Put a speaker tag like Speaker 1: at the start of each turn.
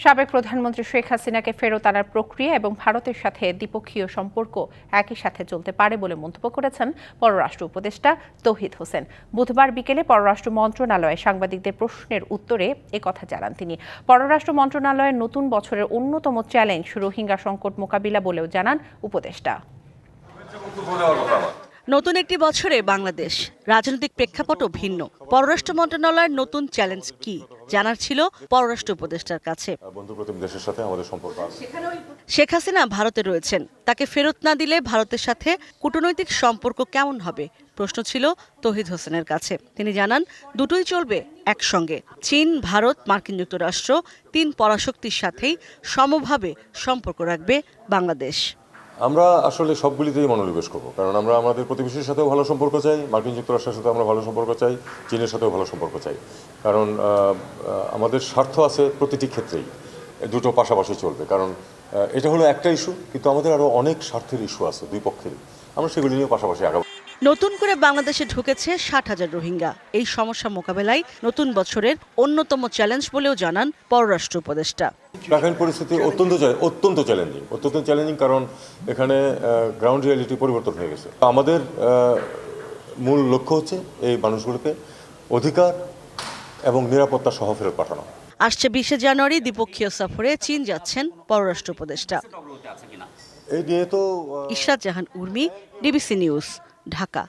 Speaker 1: সাবেক প্রধানমন্ত্রী শেখ হাসিনাকে ফেরত আনার প্রক্রিয়া এবং ভারতের সাথে দ্বিপক্ষীয় সম্পর্ক একই সাথে চলতে পারে বলে মন্তব্য করেছেন পররাষ্ট্র উপদেষ্টা তৌহিদ হোসেন। বুধবার বিকেলে পররাষ্ট্র মন্ত্রণালয়ে সাংবাদিকদের প্রশ্নের উত্তরে একথা জানান তিনি। পররাষ্ট্র মন্ত্রণালয়ের নতুন বছরের অন্যতম চ্যালেঞ্জ রোহিঙ্গা সংকট মোকাবিলা বলেও জানান উপদেষ্টা।
Speaker 2: নতুন একটি বছরে বাংলাদেশ, রাজনৈতিক প্রেক্ষাপটও ভিন্ন। পররাষ্ট্র মন্ত্রণালয়ের নতুন চ্যালেঞ্জ কি জানার ছিল পররাষ্ট্র উপদেষ্টার কাছে।
Speaker 3: দেশের সাথে আমাদের সম্পর্ক আছে।
Speaker 2: শেখ হাসিনা ভারতে রয়েছেন, তাকে ফেরত না দিলে ভারতের সাথে কূটনৈতিক সম্পর্ক কেমন হবে প্রশ্ন ছিল তৌহিদ হোসেনের কাছে। তিনি জানান দুটোই চলবে একসঙ্গে। চীন, ভারত, মার্কিন যুক্তরাষ্ট্র ৩ পরাশক্তির সাথেই সমভাবে সম্পর্ক রাখবে বাংলাদেশ।
Speaker 3: আমরা আসলে সবগুলিতেই মনোনিবেশ করব, কারণ আমরা আমাদের প্রতিবেশীর সাথেও ভালো সম্পর্ক চাই, মার্কিন যুক্তরাষ্ট্রের সাথে আমরা ভালো সম্পর্ক চাই, চীনের সাথেও ভালো সম্পর্ক চাই, কারণ আমাদের স্বার্থ আছে প্রতিটি ক্ষেত্রেই, দুটো পাশাপাশি চলবে। কারণ এটা হলো একটা ইস্যু, কিন্তু আমাদের আরও অনেক স্বার্থের ইস্যু আছে দুই পক্ষেরই, আমরা সেগুলি নিয়েও পাশাপাশি আগাবো।
Speaker 2: নতুন করে বাংলাদেশে ঢুকেছে ৬০,০০০ রোহিঙ্গা। এই সমস্যা মোকাবেলায় নতুন বছরের অন্যতম চ্যালেঞ্জ বলেও জানান পররাষ্ট্র উপদেষ্টা।
Speaker 3: রাখাইন পরিস্থিতি অত্যন্ত চ্যালেঞ্জিং, কারণ এখানে গ্রাউন্ড রিয়ালিটি পরিবর্তন হয়ে গেছে। আমাদের মূল লক্ষ্য হচ্ছে এই মানুষগুলোকে অধিকার এবং নিরাপত্তা সহ ফেরত পাঠানো।
Speaker 2: আসছে ২০শে জানুয়ারি দ্বিপক্ষীয় সফরে চীন যাচ্ছেন পররাষ্ট্র উপদেষ্টা।
Speaker 3: এই নিয়ে তো
Speaker 2: ইশরাত জাহান উর্মি, ডিবিসি নিউজ, ঢাকা।